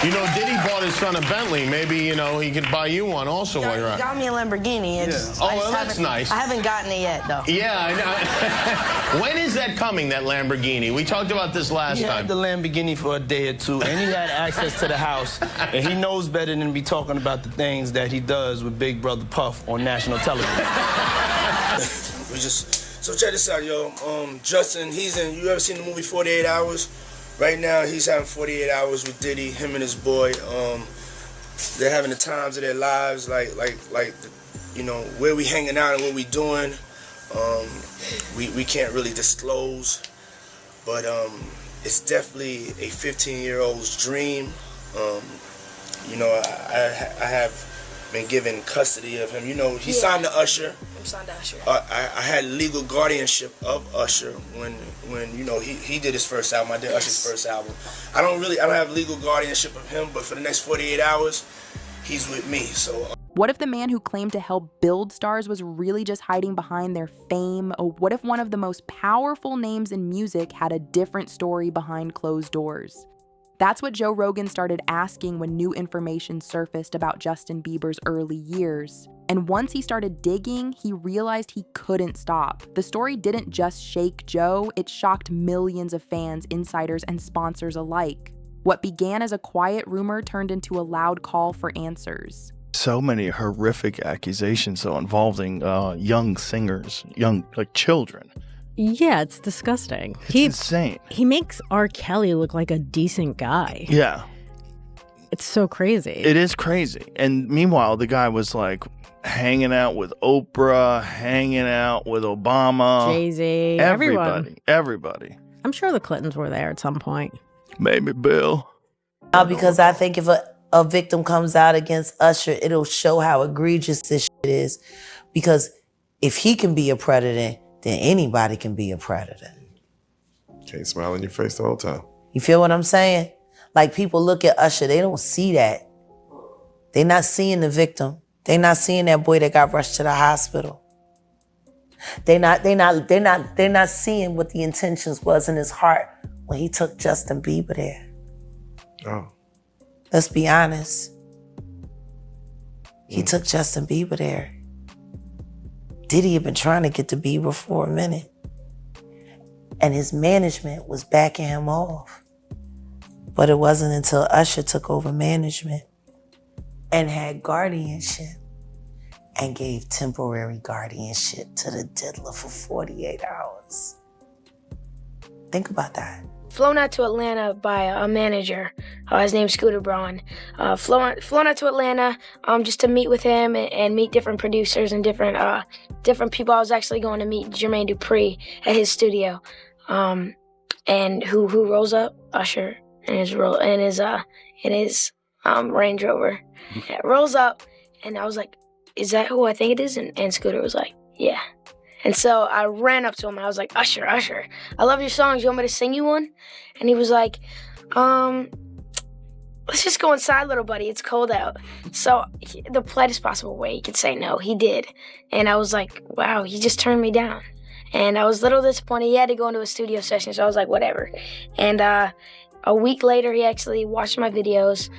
You know, Diddy bought his son a Bentley. Maybe, you know, he could buy you one also while you're out. He got me a Lamborghini. Oh, well, that's nice. I haven't gotten it yet, though. Yeah, I know. When is that coming, that Lamborghini? We talked about this last time. He had the Lamborghini for a day or two, and he had access to the house, and he knows better than to be talking about the things that he does with Big Brother Puff on national television. So check this out, yo. Justin, you ever seen the movie 48 Hours? Right now, he's having 48 hours with Diddy, him and his boy. They're having the times of their lives, like, you know, where we hanging out and what we doing. We can't really disclose, but it's definitely a 15-year-old's dream. You know, I have been given custody of him. You know, he signed to Usher. I'm signed to Usher. I had legal guardianship of Usher when you know he did his first album. I did Usher's first album. I don't have legal guardianship of him, but for the next 48 hours, he's with me. So. What if the man who claimed to help build stars was really just hiding behind their fame? Or what if one of the most powerful names in music had a different story behind closed doors? That's what Joe Rogan started asking when new information surfaced about Justin Bieber's early years. And once he started digging, he realized he couldn't stop. The story didn't just shake Joe, it shocked millions of fans, insiders, and sponsors alike. What began as a quiet rumor turned into a loud call for answers. So many horrific accusations, though, involving young singers, like children. Yeah, it's disgusting. It's insane. He makes R. Kelly look like a decent guy. Yeah. It's so crazy. It is crazy. And meanwhile, the guy was like hanging out with Oprah, hanging out with Obama. Jay-Z, everybody. I'm sure the Clintons were there at some point. Maybe Bill. Because I think if a victim comes out against Usher, it'll show how egregious this shit is. Because if he can be a predator, then anybody can be a predator. Can't smile in your face the whole time. You feel what I'm saying? Like, people look at Usher, they don't see that. They're not seeing the victim. They're not seeing that boy that got rushed to the hospital. They're not seeing what the intentions was in his heart when he took Justin Bieber there. Oh. Let's be honest. He took Justin Bieber there. Diddy had been trying to get to Bieber for a minute. And his management was backing him off. But it wasn't until Usher took over management and had guardianship and gave temporary guardianship to the diddler for 48 hours. Think about that. Flown out to Atlanta by a manager. His name's Scooter Braun. Flown out to Atlanta just to meet with him and meet different producers and different people. I was actually going to meet Jermaine Dupri at his studio. And who rolls up? Usher in his Range Rover. Yeah, rolls up, and I was like, "Is that who I think it is?" And Scooter was like, "Yeah." And so I ran up to him and I was like, Usher, I love your songs. You want me to sing you one? And he was like, let's just go inside, little buddy. It's cold out. So the politest possible way he could say no, he did. And I was like, wow, he just turned me down. And I was a little disappointed. He had to go into a studio session, so I was like, whatever. And a week later, he actually watched my videos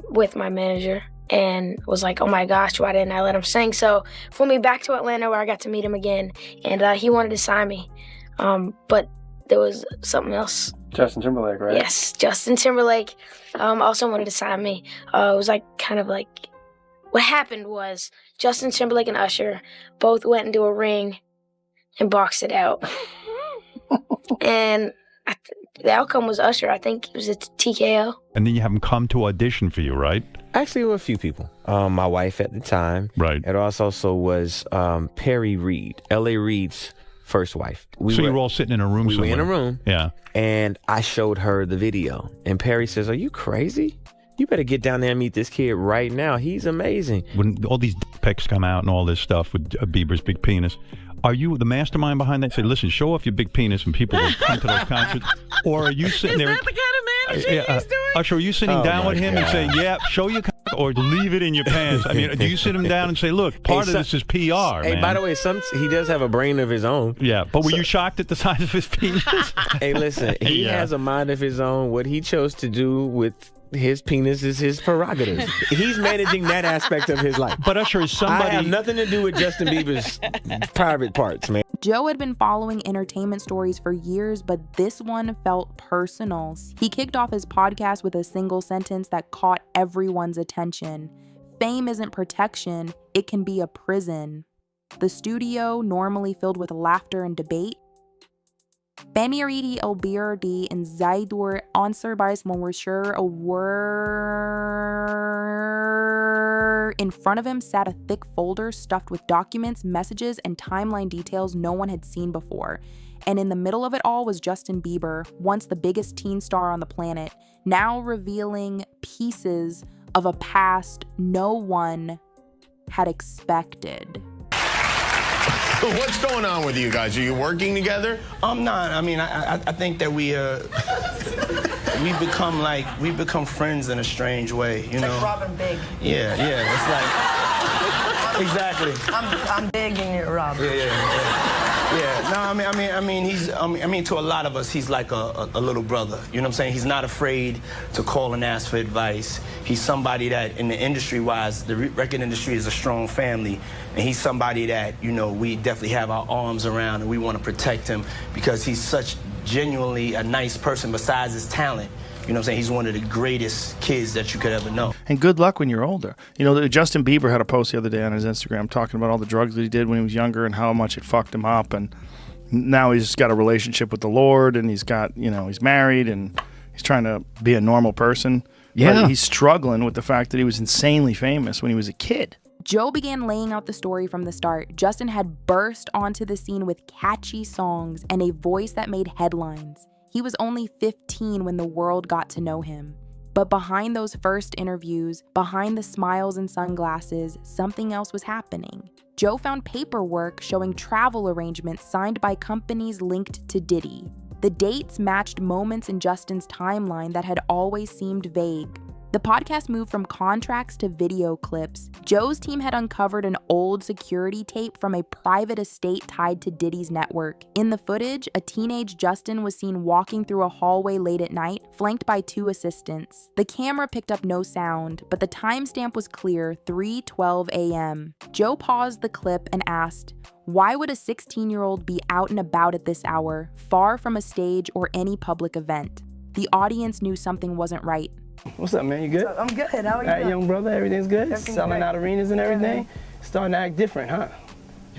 with my manager. And was like, oh my gosh, why didn't I let him sing? So flew me back to Atlanta where I got to meet him again. And he wanted to sign me. But there was something else. Justin Timberlake, right? Yes, Justin Timberlake also wanted to sign me. It was like kind of like, what happened was Justin Timberlake and Usher both went into a ring and boxed it out. And the outcome was Usher. I think it was a TKO. And then you have him come to audition for you, right? Actually, with a few people. My wife at the time. Right. It also was Perry Reed, L.A. Reid's first wife. You were all sitting in a room somewhere. We were in a room. Yeah. And I showed her the video. And Perry says, are you crazy? You better get down there and meet this kid right now. He's amazing. When all these pics come out and all this stuff with Bieber's big penis, are you the mastermind behind that? Say, listen, show off your big penis and people will come to those concerts. Or are you sitting there? Is that the kind of manager he's doing? Usher, are you sitting down with him and saying, yeah, show your or leave it in your pants? I mean, do you sit him down and say, look, part of this is PR, Hey, man. by the way, he does have a brain of his own. Yeah, but were you shocked at the size of his penis? Hey, listen, he has a mind of his own. What he chose to do with his penis is his prerogative. He's managing that aspect of his life. But Usher is somebody. I have nothing to do with Justin Bieber's private parts, man. Joe had been following entertainment stories for years, but this one felt personal. He kicked off his podcast with a single sentence that caught everyone's attention. Fame isn't protection, it can be a prison. The studio, normally filled with laughter and debate, Beniridi Elbirdi and Zaidur Ansarbais Monwashur were in front of him sat a thick folder stuffed with documents, messages, and timeline details no one had seen before. And in the middle of it all was Justin Bieber, once the biggest teen star on the planet, now revealing pieces of a past no one had expected. What's going on with you guys? Are you working together? I'm not. I mean, I think that we've become friends in a strange way, you know. Like Robin Big. Yeah, it's like exactly. I'm big and you're Robin. Yeah. No, I mean, to a lot of us, he's like a little brother. You know what I'm saying? He's not afraid to call and ask for advice. He's somebody that, in the industry-wise, the record industry is a strong family, and he's somebody that, you know, we definitely have our arms around, and we want to protect him because he's such genuinely a nice person besides his talent. You know what I'm saying? He's one of the greatest kids that you could ever know. And good luck when you're older. You know, Justin Bieber had a post the other day on his Instagram talking about all the drugs that he did when he was younger and how much it fucked him up. And now he's got a relationship with the Lord, and he's got, you know, he's married, and he's trying to be a normal person. Yeah. But he's struggling with the fact that he was insanely famous when he was a kid. Joe began laying out the story from the start. Justin had burst onto the scene with catchy songs and a voice that made headlines. He was only 15 when the world got to know him. But behind those first interviews, behind the smiles and sunglasses, something else was happening. Joe found paperwork showing travel arrangements signed by companies linked to Diddy. The dates matched moments in Justin's timeline that had always seemed vague. The podcast moved from contracts to video clips. Joe's team had uncovered an old security tape from a private estate tied to Diddy's network. In the footage, a teenage Justin was seen walking through a hallway late at night, flanked by 2 assistants. The camera picked up no sound, but the timestamp was clear, 3:12 a.m. Joe paused the clip and asked, why would a 16-year-old be out and about at this hour, far from a stage or any public event? The audience knew something wasn't right. What's up, man? You good? I'm good. How are you? All right, young brother, everything's good? Everything's Selling great. out arenas and everything? Yeah, Starting to act different, huh?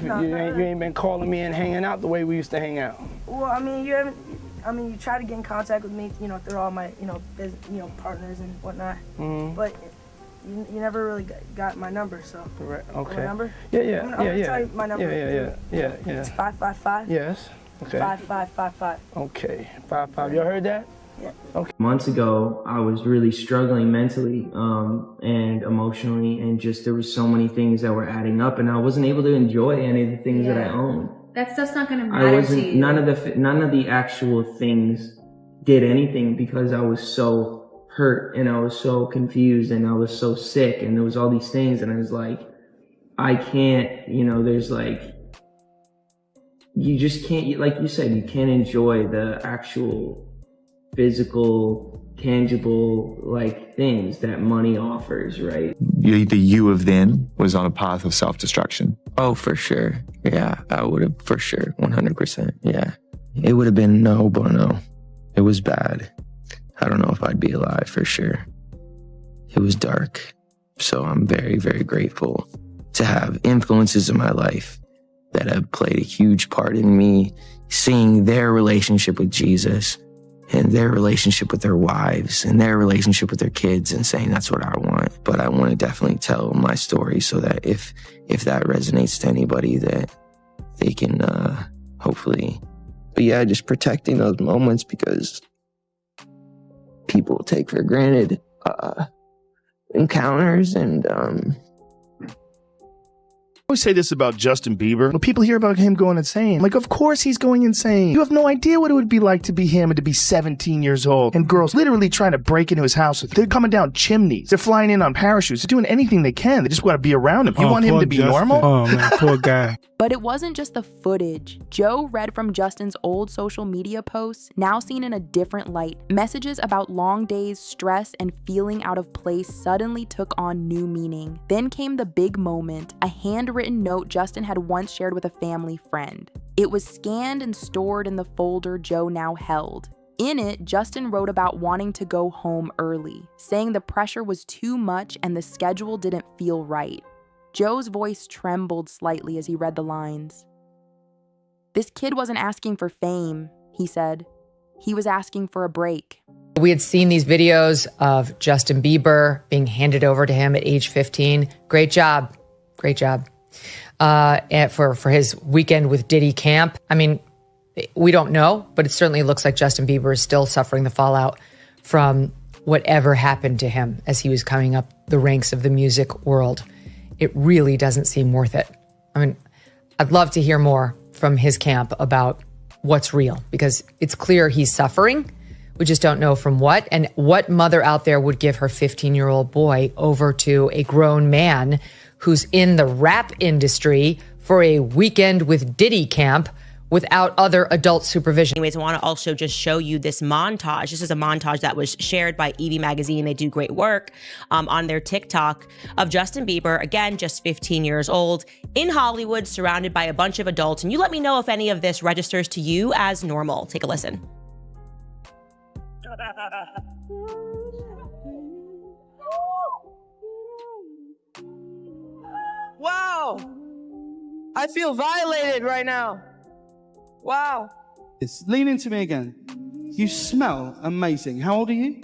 You ain't been calling me and hanging out the way we used to hang out. Well, I mean, you try to get in contact with me, you know, through all my, partners and whatnot. Mm-hmm. But you never really got my number, so. Correct. Okay. My number? Yeah. I'm gonna tell you my number. Yeah. It's 555. Yes. Okay. 5555. Okay. 55. You heard that? Yeah. Okay. Months ago, I was really struggling mentally and emotionally, and just there was so many things that were adding up, and I wasn't able to enjoy any of the things that I owned. That stuff's not gonna matter to you. None of the actual things did anything because I was so hurt and I was so confused and I was so sick, and there was all these things, and I was like, I can't, there's like, you just can't, like you said, you can't enjoy the actual physical, tangible, like, things that money offers, right? The you of then was on a path of self-destruction. Oh, for sure. Yeah, I would have, for sure, 100%. Yeah. It would have been no bueno. It was bad. I don't know if I'd be alive, for sure. It was dark. So I'm very, very grateful to have influences in my life that have played a huge part in me seeing their relationship with Jesus and their relationship with their wives and their relationship with their kids, and saying that's what I want. But I want to definitely tell my story so that if that resonates to anybody, that they can hopefully, but yeah, just protecting those moments, because people take for granted encounters, and always say this about Justin Bieber. When people hear about him going insane, I'm like, of course he's going insane. You have no idea what it would be like to be him and to be 17 years old. And girls literally trying to break into his house. They're coming down chimneys. They're flying in on parachutes. They're doing anything they can. They just want to be around him. You want him to be normal? Oh, man, poor guy. But it wasn't just the footage. Joe read from Justin's old social media posts, now seen in a different light. Messages about long days, stress, and feeling out of place suddenly took on new meaning. Then came the big moment, a handwritten note Justin had once shared with a family friend. It was scanned and stored in the folder Joe now held. In it, Justin wrote about wanting to go home early, saying the pressure was too much and the schedule didn't feel right. Joe's voice trembled slightly as he read the lines. This kid wasn't asking for fame, he said. He was asking for a break. We had seen these videos of Justin Bieber being handed over to him at age 15. Great job. Great job. And for his weekend with Diddy camp. I mean, we don't know, but it certainly looks like Justin Bieber is still suffering the fallout from whatever happened to him as he was coming up the ranks of the music world. It really doesn't seem worth it. I mean, I'd love to hear more from his camp about what's real, because it's clear he's suffering. We just don't know from what. And what mother out there would give her 15-year-old boy over to a grown man who's in the rap industry for a weekend with Diddy camp without other adult supervision. Anyways, I want to also just show you this montage. This is a montage that was shared by Evie Magazine. They do great work on their TikTok of Justin Bieber, again, just 15 years old, in Hollywood, surrounded by a bunch of adults. And you let me know if any of this registers to you as normal. Take a listen. Wow. I feel violated right now. Wow. Lean into me again. You smell amazing. How old are you?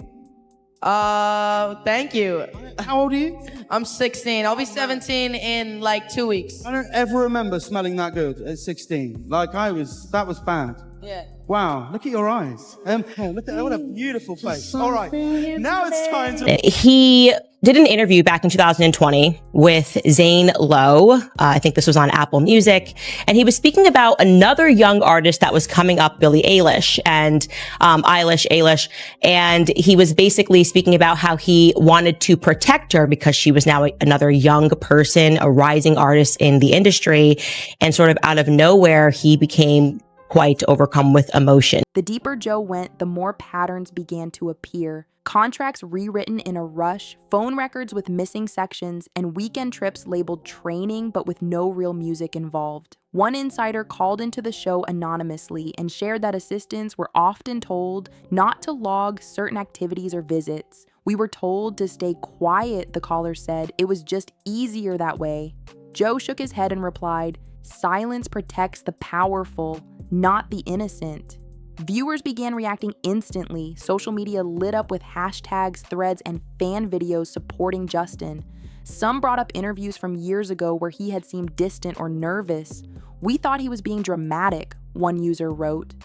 Thank you. How old are you? I'm 16. I'll be 17 in like 2 weeks. I don't ever remember smelling that good at 16. Like that was bad. Yeah. Wow, look at your eyes. Look at what a beautiful face. All right, now it's time to... He did an interview back in 2020 with Zane Lowe. I think this was on Apple Music. And he was speaking about another young artist that was coming up, Billie Eilish, and Eilish. And he was basically speaking about how he wanted to protect her because she was now another young person, a rising artist in the industry. And sort of out of nowhere, he became quite overcome with emotion. The deeper Joe went, the more patterns began to appear. Contracts rewritten in a rush, phone records with missing sections, and weekend trips labeled training but with no real music involved. One insider called into the show anonymously and shared that assistants were often told not to log certain activities or visits. We were told to stay quiet, the caller said. It was just easier that way. Joe shook his head and replied, "Silence protects the powerful, not the innocent." Viewers began reacting instantly. Social media lit up with hashtags, threads, and fan videos supporting Justin. Some brought up interviews from years ago where he had seemed distant or nervous. "We thought he was being dramatic," one user wrote.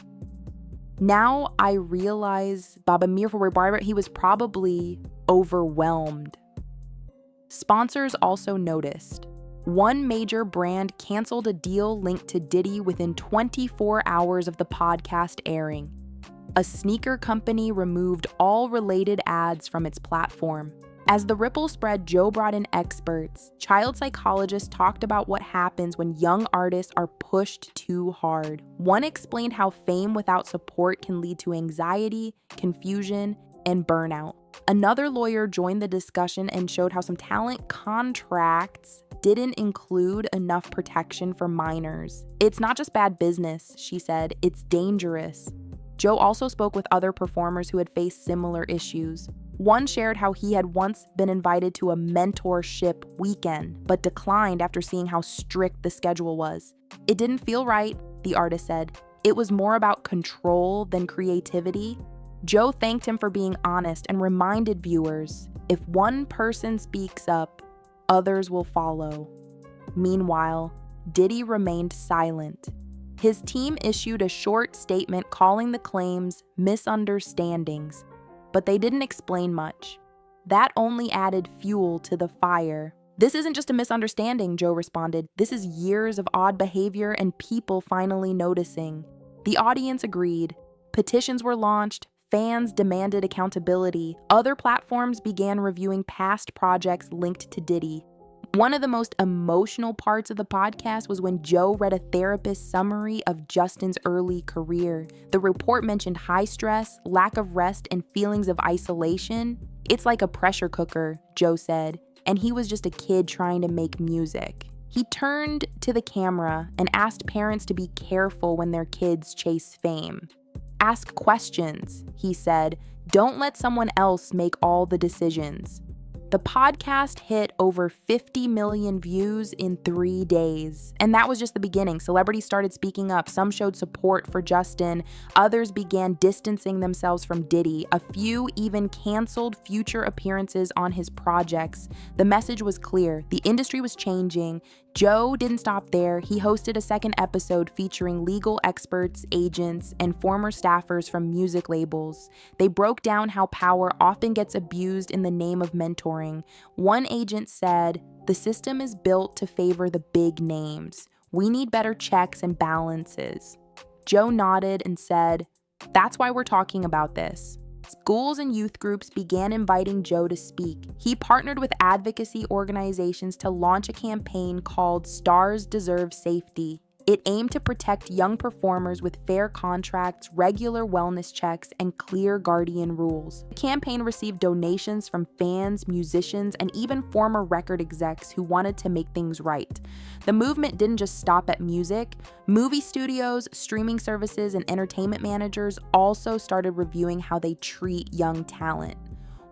"Now I realize, Baba Mir for Barbara, he was probably overwhelmed." Sponsors also noticed. One major brand canceled a deal linked to Diddy within 24 hours of the podcast airing. A sneaker company removed all related ads from its platform. As the ripple spread, Joe brought in experts. Child psychologists talked about what happens when young artists are pushed too hard. One explained how fame without support can lead to anxiety, confusion, and burnout. Another lawyer joined the discussion and showed how some talent contracts didn't include enough protection for minors. "It's not just bad business," she said, "it's dangerous." Joe also spoke with other performers who had faced similar issues. One shared how he had once been invited to a mentorship weekend, but declined after seeing how strict the schedule was. "It didn't feel right," the artist said. "It was more about control than creativity." Joe thanked him for being honest and reminded viewers, if one person speaks up, others will follow. Meanwhile, Diddy remained silent. His team issued a short statement calling the claims misunderstandings, but they didn't explain much. That only added fuel to the fire. "This isn't just a misunderstanding," Joe responded. "This is years of odd behavior and people finally noticing." The audience agreed. Petitions were launched. Fans demanded accountability. Other platforms began reviewing past projects linked to Diddy. One of the most emotional parts of the podcast was when Joe read a therapist's summary of Justin's early career. The report mentioned high stress, lack of rest, and feelings of isolation. "It's like a pressure cooker," Joe said, and he was just a kid trying to make music. He turned to the camera and asked parents to be careful when their kids chase fame. "Ask questions," he said. "Don't let someone else make all the decisions." The podcast hit over 50 million views in 3 days. And that was just the beginning. Celebrities started speaking up. Some showed support for Justin. Others began distancing themselves from Diddy. A few even canceled future appearances on his projects. The message was clear. The industry was changing. Joe didn't stop there. He hosted a second episode featuring legal experts, agents, and former staffers from music labels. They broke down how power often gets abused in the name of mentoring. One agent said, "The system is built to favor the big names. We need better checks and balances." Joe nodded and said, "That's why we're talking about this." Schools and youth groups began inviting Joe to speak. He partnered with advocacy organizations to launch a campaign called Stars Deserve Safety. It aimed to protect young performers with fair contracts, regular wellness checks, and clear guardian rules. The campaign received donations from fans, musicians, and even former record execs who wanted to make things right. The movement didn't just stop at music. Movie studios, streaming services, and entertainment managers also started reviewing how they treat young talent.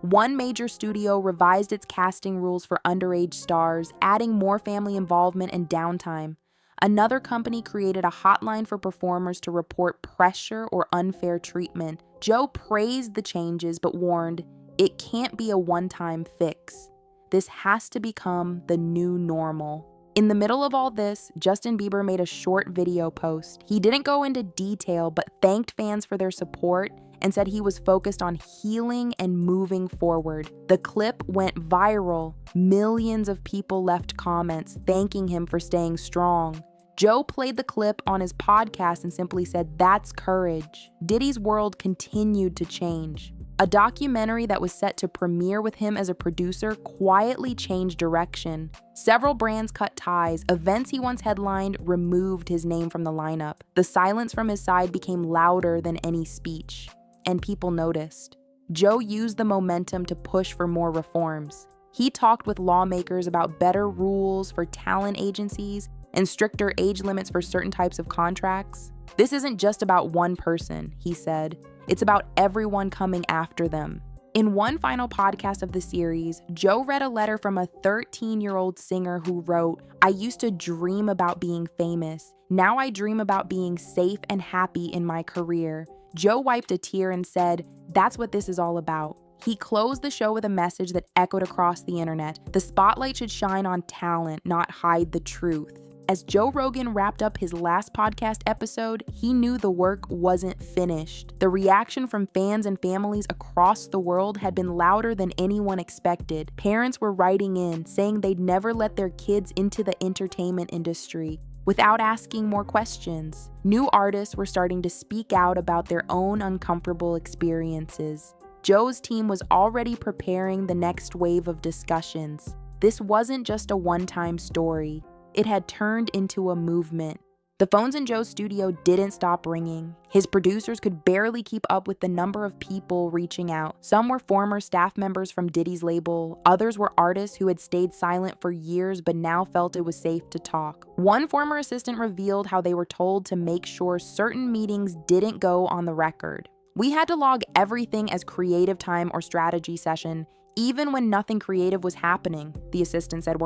One major studio revised its casting rules for underage stars, adding more family involvement and downtime. Another company created a hotline for performers to report pressure or unfair treatment. Joe praised the changes but warned, "It can't be a one-time fix. This has to become the new normal." In the middle of all this, Justin Bieber made a short video post. He didn't go into detail but thanked fans for their support and said he was focused on healing and moving forward. The clip went viral. Millions of people left comments thanking him for staying strong. Joe played the clip on his podcast and simply said, "That's courage." Diddy's world continued to change. A documentary that was set to premiere with him as a producer quietly changed direction. Several brands cut ties. Events he once headlined removed his name from the lineup. The silence from his side became louder than any speech. And people noticed. Joe used the momentum to push for more reforms. He talked with lawmakers about better rules for talent agencies and stricter age limits for certain types of contracts. "This isn't just about one person," he said. "It's about everyone coming after them." In one final podcast of the series, Joe read a letter from a 13-year-old singer who wrote, "I used to dream about being famous. Now I dream about being safe and happy in my career." Joe wiped a tear and said, "That's what this is all about." He closed the show with a message that echoed across the internet. The spotlight should shine on talent, not hide the truth. As Joe Rogan wrapped up his last podcast episode, he knew the work wasn't finished. The reaction from fans and families across the world had been louder than anyone expected. Parents were writing in, saying they'd never let their kids into the entertainment industry without asking more questions. New artists were starting to speak out about their own uncomfortable experiences. Joe's team was already preparing the next wave of discussions. This wasn't just a one-time story. It had turned into a movement. The phones in Joe's studio didn't stop ringing. His producers could barely keep up with the number of people reaching out. Some were former staff members from Diddy's label. Others were artists who had stayed silent for years but now felt it was safe to talk. One former assistant revealed how they were told to make sure certain meetings didn't go on the record. "We had to log everything as creative time or strategy session, even when nothing creative was happening," the assistant said.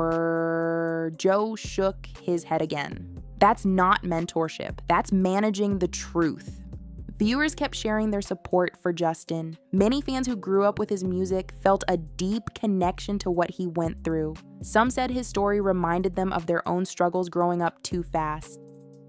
Joe shook his head again. That's not mentorship. That's managing the truth. Viewers kept sharing their support for Justin. Many fans who grew up with his music felt a deep connection to what he went through. Some said his story reminded them of their own struggles growing up too fast.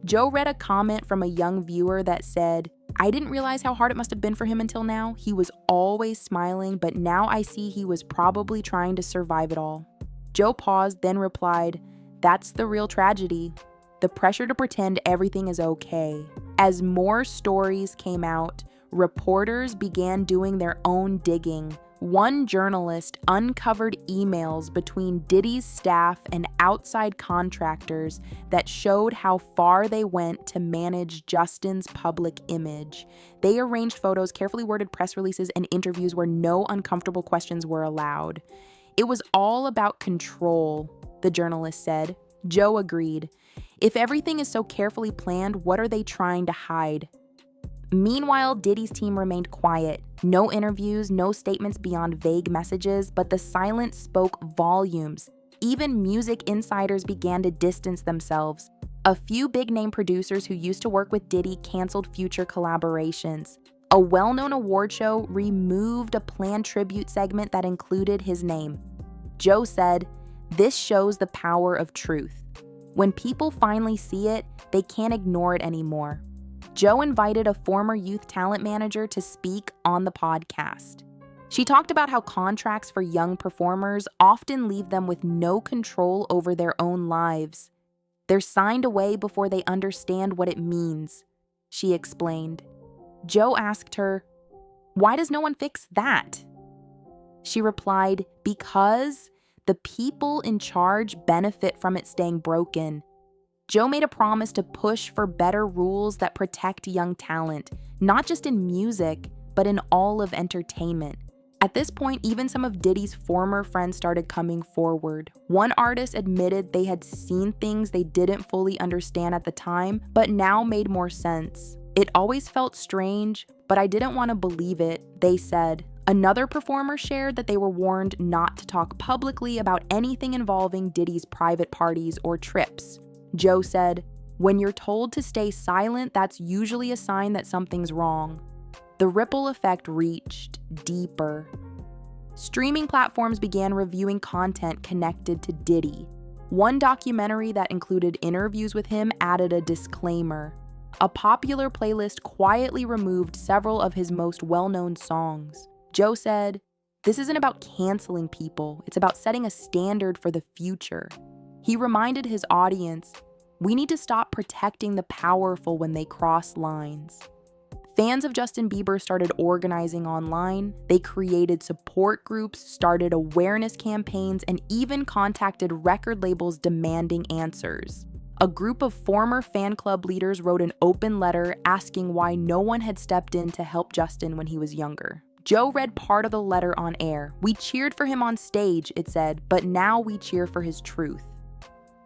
Joe read a comment from a young viewer that said, "I didn't realize how hard it must have been for him until now. He was always smiling, but now I see he was probably trying to survive it all." Joe paused, then replied, "That's the real tragedy. The pressure to pretend everything is okay." As more stories came out, reporters began doing their own digging. One journalist uncovered emails between Diddy's staff and outside contractors that showed how far they went to manage Justin's public image. They arranged photos, carefully worded press releases, and interviews where no uncomfortable questions were allowed. It was all about control, the journalist said. Joe agreed. If everything is so carefully planned, what are they trying to hide? Meanwhile, Diddy's team remained quiet. No interviews, no statements beyond vague messages, but the silence spoke volumes. Even music insiders began to distance themselves. A few big-name producers who used to work with Diddy canceled future collaborations. A well-known award show removed a planned tribute segment that included his name. Joe said, "This shows the power of truth. When people finally see it, they can't ignore it anymore." Joe invited a former youth talent manager to speak on the podcast. She talked about how contracts for young performers often leave them with no control over their own lives. They're signed away before they understand what it means, she explained. Joe asked her, "Why does no one fix that?" She replied, "Because the people in charge benefit from it staying broken." Joe made a promise to push for better rules that protect young talent, not just in music, but in all of entertainment. At this point, even some of Diddy's former friends started coming forward. One artist admitted they had seen things they didn't fully understand at the time, but now made more sense. "It always felt strange, but I didn't want to believe it," they said. Another performer shared that they were warned not to talk publicly about anything involving Diddy's private parties or trips. Joe said, "When you're told to stay silent, that's usually a sign that something's wrong." The ripple effect reached deeper. Streaming platforms began reviewing content connected to Diddy. One documentary that included interviews with him added a disclaimer. A popular playlist quietly removed several of his most well-known songs. Joe said, "This isn't about canceling people, it's about setting a standard for the future." He reminded his audience, "We need to stop protecting the powerful when they cross lines." Fans of Justin Bieber started organizing online. They created support groups, started awareness campaigns, and even contacted record labels demanding answers. A group of former fan club leaders wrote an open letter asking why no one had stepped in to help Justin when he was younger. Joe read part of the letter on air. "We cheered for him on stage," it said, "but now we cheer for his truth."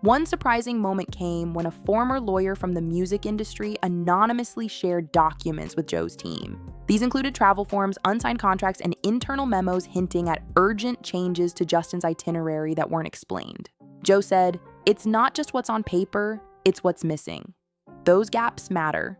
One surprising moment came when a former lawyer from the music industry anonymously shared documents with Joe's team. These included travel forms, unsigned contracts, and internal memos hinting at urgent changes to Justin's itinerary that weren't explained. Joe said, "It's not just what's on paper, it's what's missing. Those gaps matter."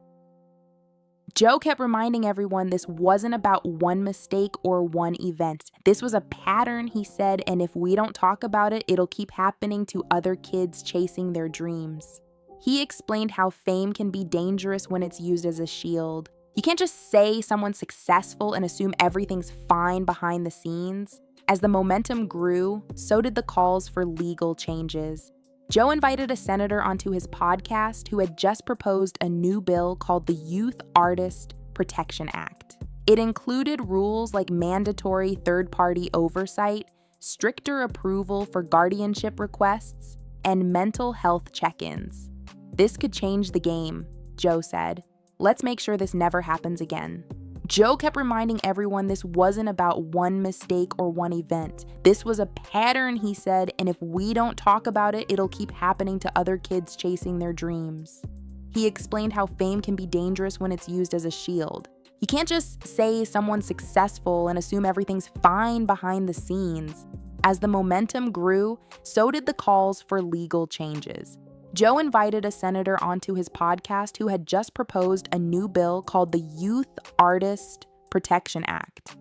Joe kept reminding everyone this wasn't about one mistake or one event. This was a pattern, he said, and if we don't talk about it, it'll keep happening to other kids chasing their dreams. He explained how fame can be dangerous when it's used as a shield. You can't just say someone's successful and assume everything's fine behind the scenes. As the momentum grew, so did the calls for legal changes. Joe invited a senator onto his podcast who had just proposed a new bill called the Youth Artist Protection Act. It included rules like mandatory third-party oversight, stricter approval for guardianship requests, and mental health check-ins. "This could change the game," Joe said. "Let's make sure this never happens again." Joe kept reminding everyone this wasn't about one mistake or one event. This was a pattern, he said, and if we don't talk about it, it'll keep happening to other kids chasing their dreams. He explained how fame can be dangerous when it's used as a shield. You can't just say someone's successful and assume everything's fine behind the scenes. As the momentum grew, so did the calls for legal changes. Joe invited a senator onto his podcast who had just proposed a new bill called the Youth Artist Protection Act.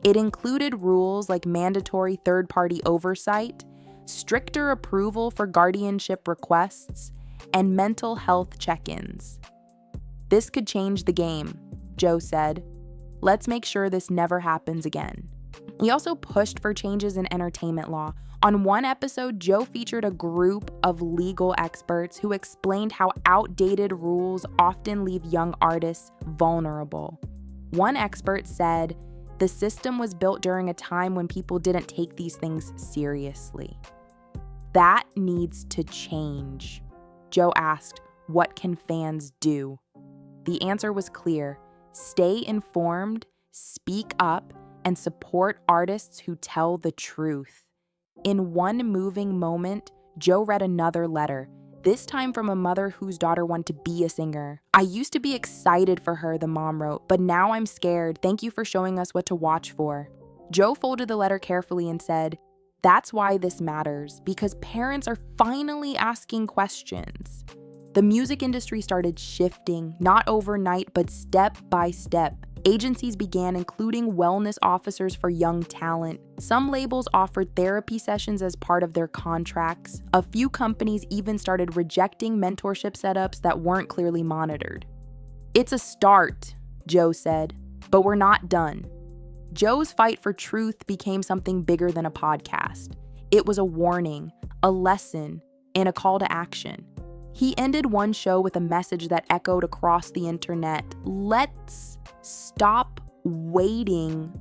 It included rules like mandatory third-party oversight, stricter approval for guardianship requests, and mental health check-ins. "This could change the game," Joe said. "Let's make sure this never happens again." He also pushed for changes in entertainment law. On one episode, Joe featured a group of legal experts who explained how outdated rules often leave young artists vulnerable. One expert said, the system was built during a time when people didn't take these things seriously. That needs to change. Joe asked, what can fans do? The answer was clear. Stay informed, speak up, and support artists who tell the truth. In one moving moment, Joe read another letter, this time from a mother whose daughter wanted to be a singer. I used to be excited for her, the mom wrote, but now I'm scared. Thank you for showing us what to watch for. Joe folded the letter carefully and said, that's why this matters, because parents are finally asking questions. The music industry started shifting, not overnight, but step by step. Agencies began including wellness officers for young talent. Some labels offered therapy sessions as part of their contracts. A few companies even started rejecting mentorship setups that weren't clearly monitored. It's a start, Joe said, but we're not done. Joe's fight for truth became something bigger than a podcast. It was a warning, a lesson, and a call to action. He ended one show with a message that echoed across the internet. Let's stop waiting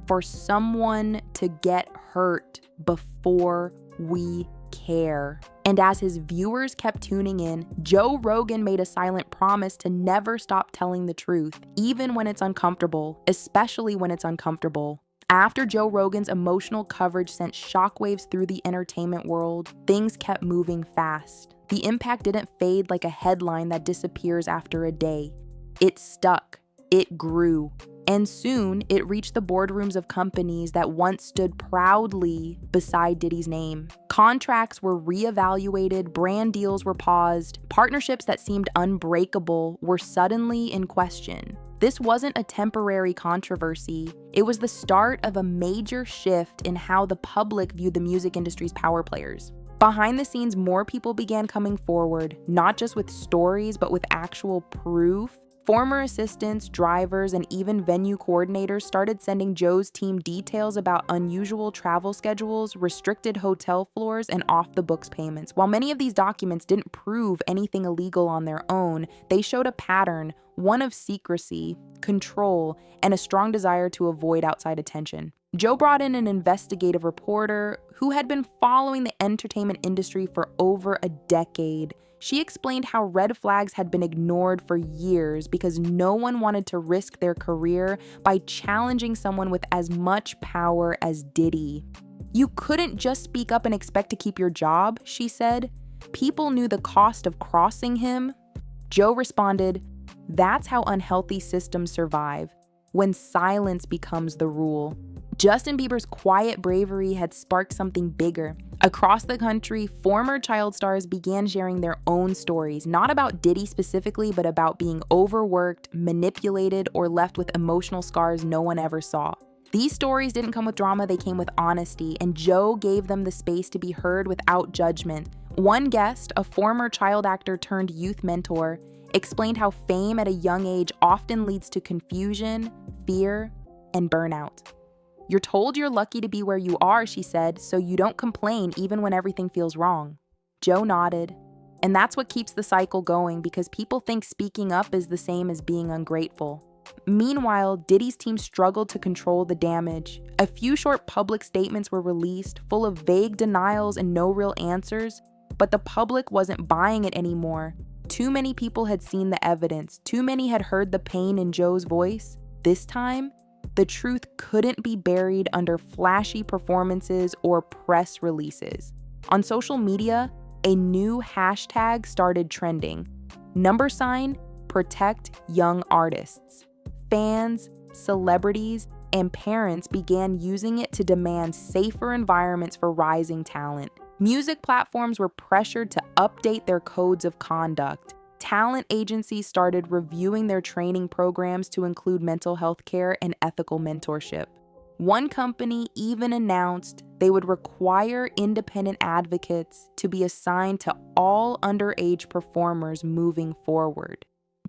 for someone to get hurt before we care. And as his viewers kept tuning in, Joe Rogan made a silent promise to never stop telling the truth, even when it's uncomfortable, especially when it's uncomfortable. After Joe Rogan's emotional coverage sent shockwaves through the entertainment world, things kept moving fast. The impact didn't fade like a headline that disappears after a day. It stuck. It grew. And soon, it reached the boardrooms of companies that once stood proudly beside Diddy's name. Contracts were reevaluated, brand deals were paused, partnerships that seemed unbreakable were suddenly in question. This wasn't a temporary controversy. It was the start of a major shift in how the public viewed the music industry's power players. Behind the scenes, more people began coming forward, not just with stories, but with actual proof. Former assistants, drivers, and even venue coordinators started sending Joe's team details about unusual travel schedules, restricted hotel floors, and off-the-books payments. While many of these documents didn't prove anything illegal on their own, they showed a pattern, one of secrecy, control, and a strong desire to avoid outside attention. Joe brought in an investigative reporter who had been following the entertainment industry for over a decade. She explained how red flags had been ignored for years because no one wanted to risk their career by challenging someone with as much power as Diddy. You couldn't just speak up and expect to keep your job, she said. People knew the cost of crossing him. Joe responded, that's how unhealthy systems survive, when silence becomes the rule. Justin Bieber's quiet bravery had sparked something bigger. Across the country, former child stars began sharing their own stories, not about Diddy specifically, but about being overworked, manipulated, or left with emotional scars no one ever saw. These stories didn't come with drama, they came with honesty, and Joe gave them the space to be heard without judgment. One guest, a former child actor turned youth mentor, explained how fame at a young age often leads to confusion, fear, and burnout. You're told you're lucky to be where you are, she said, so you don't complain even when everything feels wrong. Joe nodded. And that's what keeps the cycle going because people think speaking up is the same as being ungrateful. Meanwhile, Diddy's team struggled to control the damage. A few short public statements were released, full of vague denials and no real answers, but the public wasn't buying it anymore. Too many people had seen the evidence. Too many had heard the pain in Joe's voice. This time, the truth couldn't be buried under flashy performances or press releases. On social media, a new hashtag started trending. #Protect Young Artists. Fans, celebrities, and parents began using it to demand safer environments for rising talent. Music platforms were pressured to update their codes of conduct. Talent agencies started reviewing their training programs to include mental health care and ethical mentorship. One company even announced they would require independent advocates to be assigned to all underage performers moving forward.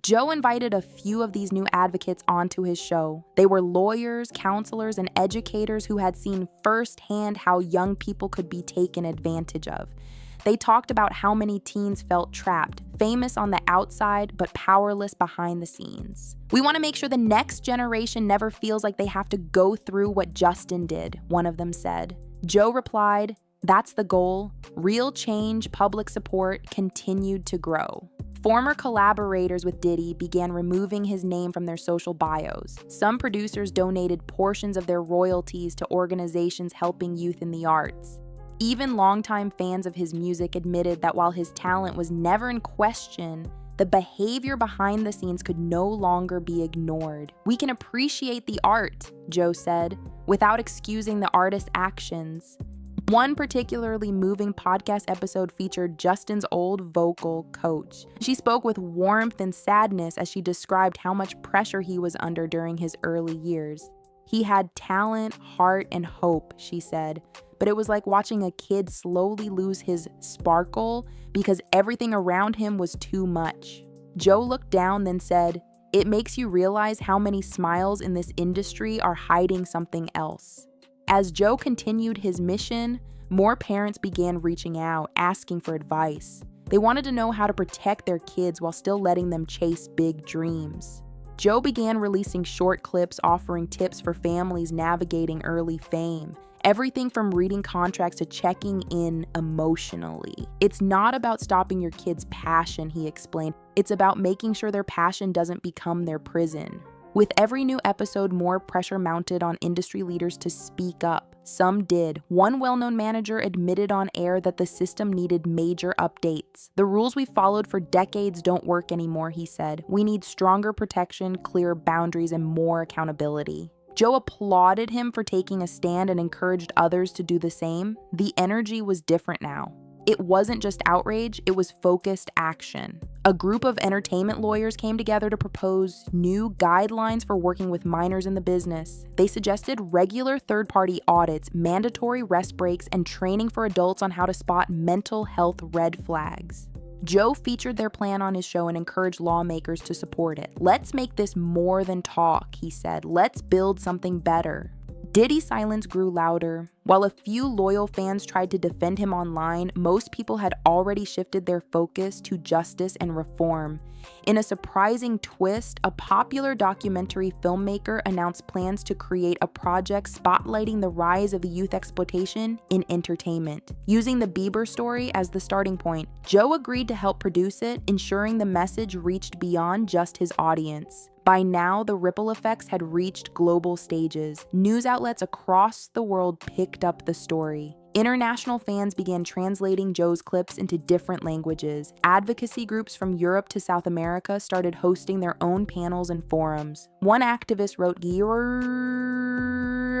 Joe invited a few of these new advocates onto his show. They were lawyers, counselors, and educators who had seen firsthand how young people could be taken advantage of. They talked about how many teens felt trapped, famous on the outside, but powerless behind the scenes. We want to make sure the next generation never feels like they have to go through what Justin did, one of them said. Joe replied, "That's the goal. Real change, public support continued to grow." Former collaborators with Diddy began removing his name from their social bios. Some producers donated portions of their royalties to organizations helping youth in the arts. Even longtime fans of his music admitted that while his talent was never in question, the behavior behind the scenes could no longer be ignored. "We can appreciate the art," Joe said, "without excusing the artist's actions." One particularly moving podcast episode featured Justin's old vocal coach. She spoke with warmth and sadness as she described how much pressure he was under during his early years. "He had talent, heart, and hope," she said, "but it was like watching a kid slowly lose his sparkle because everything around him was too much." Joe looked down, then said, "It makes you realize how many smiles in this industry are hiding something else." As Joe continued his mission, more parents began reaching out, asking for advice. They wanted to know how to protect their kids while still letting them chase big dreams. Joe began releasing short clips offering tips for families navigating early fame. Everything from reading contracts to checking in emotionally. "It's not about stopping your kid's passion," he explained. "It's about making sure their passion doesn't become their prison." With every new episode, more pressure mounted on industry leaders to speak up. Some did. One well-known manager admitted on air that the system needed major updates. "The rules we followed for decades don't work anymore," he said. "We need stronger protection, clearer boundaries, and more accountability." Joe applauded him for taking a stand and encouraged others to do the same. The energy was different now. It wasn't just outrage, it was focused action. A group of entertainment lawyers came together to propose new guidelines for working with minors in the business. They suggested regular third-party audits, mandatory rest breaks, and training for adults on how to spot mental health red flags. Joe featured their plan on his show and encouraged lawmakers to support it. "Let's make this more than talk," he said. "Let's build something better." Diddy's silence grew louder. While a few loyal fans tried to defend him online, most people had already shifted their focus to justice and reform. In a surprising twist, a popular documentary filmmaker announced plans to create a project spotlighting the rise of youth exploitation in entertainment. Using the Bieber story as the starting point, Joe agreed to help produce it, ensuring the message reached beyond just his audience. By now, the ripple effects had reached global stages. News outlets across the world picked up the story. International fans began translating Joe's clips into different languages. Advocacy groups from Europe to South America started hosting their own panels and forums. One activist wrote,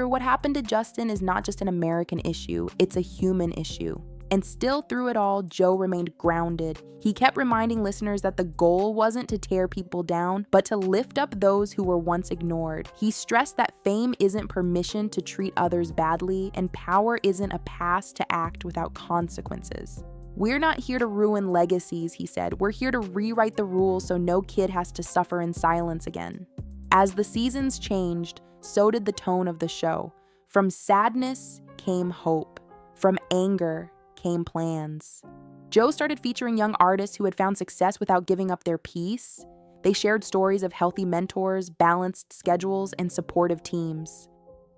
"What happened to Justin is not just an American issue, it's a human issue." And still through it all, Joe remained grounded. He kept reminding listeners that the goal wasn't to tear people down, but to lift up those who were once ignored. He stressed that fame isn't permission to treat others badly, and power isn't a pass to act without consequences. "We're not here to ruin legacies," he said. "We're here to rewrite the rules so no kid has to suffer in silence again." As the seasons changed, so did the tone of the show. From sadness came hope. From anger came plans. Joe started featuring young artists who had found success without giving up their peace. They shared stories of healthy mentors, balanced schedules, and supportive teams.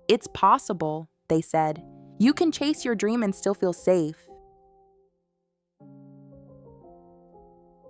"It's possible," they said. "You can chase your dream and still feel safe."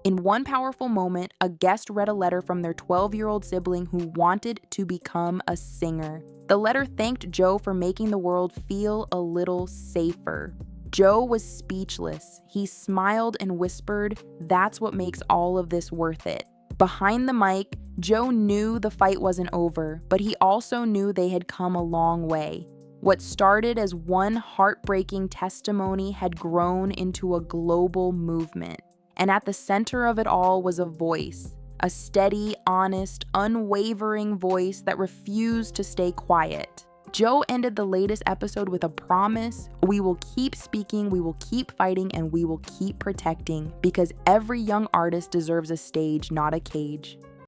In one powerful moment, a guest read a letter from their 12-year-old sibling who wanted to become a singer. The letter thanked Joe for making the world feel a little safer. Joe was speechless. He smiled and whispered, "That's what makes all of this worth it." Behind the mic, Joe knew the fight wasn't over, but he also knew they had come a long way. What started as one heartbreaking testimony had grown into a global movement. And at the center of it all was a voice, a steady, honest, unwavering voice that refused to stay quiet. Joe ended the latest episode with a promise: we will keep speaking, we will keep fighting, and we will keep protecting, because every young artist deserves a stage, not a cage.